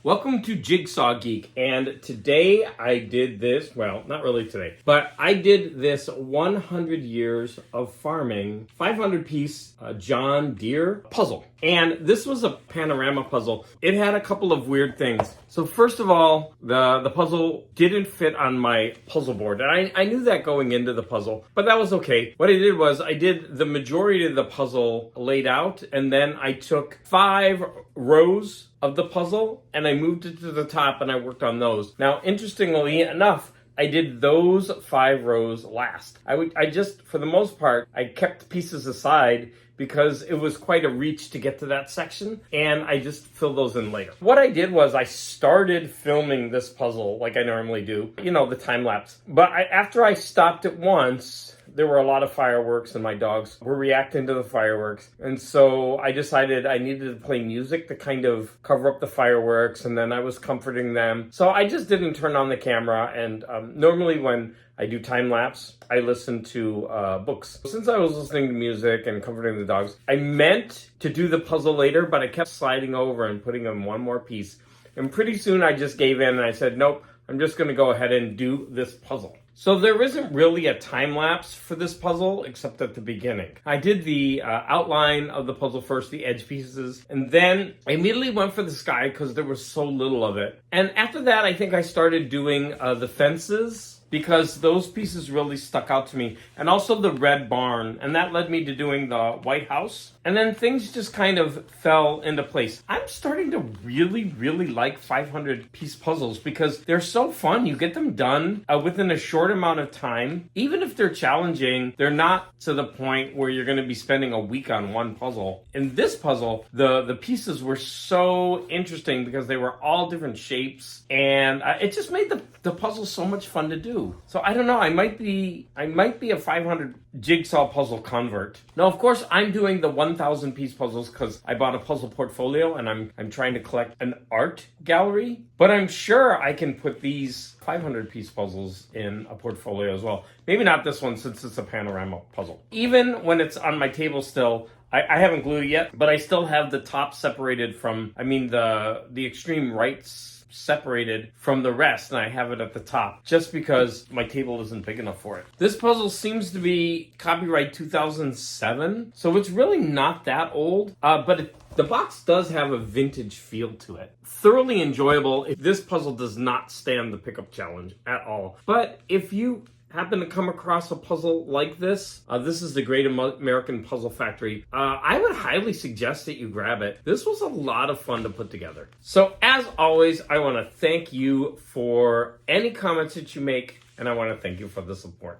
Welcome to Jigsaw Geek, and today I did this, well, not really today, but I did this 100 years of farming 500-piece John Deere puzzle. And this was a panorama puzzle. It had a couple of weird things. So first of all, the puzzle didn't fit on my puzzle board. And I knew that going into the puzzle, but that was okay. What I did was I did the majority of the puzzle laid out, and then I took 5 rows of the puzzle and I moved it to the top and I worked on those. Now, interestingly enough, I did those 5 rows last. I just, for the most part, I kept pieces aside because it was quite a reach to get to that section, and I just filled those in later. What I did was I started filming this puzzle like I normally do, you know, the time lapse. But after I stopped it once, there were a lot of fireworks and my dogs were reacting to the fireworks. And so I decided I needed to play music to kind of cover up the fireworks, and then I was comforting them. So I just didn't turn on the camera, and normally when I do time lapse, I listen to books. Since I was listening to music and comforting the dogs, I meant to do the puzzle later, but I kept sliding over and putting in one more piece. And pretty soon I just gave in and I said, nope, I'm just gonna go ahead and do this puzzle. So there isn't really a time lapse for this puzzle except at the beginning. I did the outline of the puzzle first, the edge pieces, and then I immediately went for the sky because there was so little of it. And after that, I think I started doing the fences, because those pieces really stuck out to me, and also the red barn, and that led me to doing the White House. And then things just kind of fell into place. I'm starting to really like 500-piece puzzles because they're so fun. You get them done within a short amount of time. Even if they're challenging, they're not to the point where you're going to be spending a week on one puzzle. In this puzzle, the pieces were so interesting because they were all different shapes, and it just made the puzzle so much fun to do. So I don't know, I might be a 500 jigsaw puzzle convert. Now, of course, I'm doing the 1,000 piece puzzles because I bought a puzzle portfolio and I'm trying to collect an art gallery. But I'm sure I can put these 500 piece puzzles in a portfolio as well. Maybe not this one since it's a panorama puzzle. Even when it's on my table still, I haven't glued it yet, but I still have the top separated from, the extreme rights separated from the rest, and I have it at the top just because my table isn't big enough for it. This puzzle seems to be copyright 2007, so it's really not that old, but the box does have a vintage feel to it. Thoroughly enjoyable. This puzzle does not stand the pickup challenge at all, but if you happen to come across a puzzle like this, this is the Great American Puzzle Factory. I would highly suggest that you grab it. This was a lot of fun to put together. So as always, I want to thank you for any comments that you make, and I want to thank you for the support.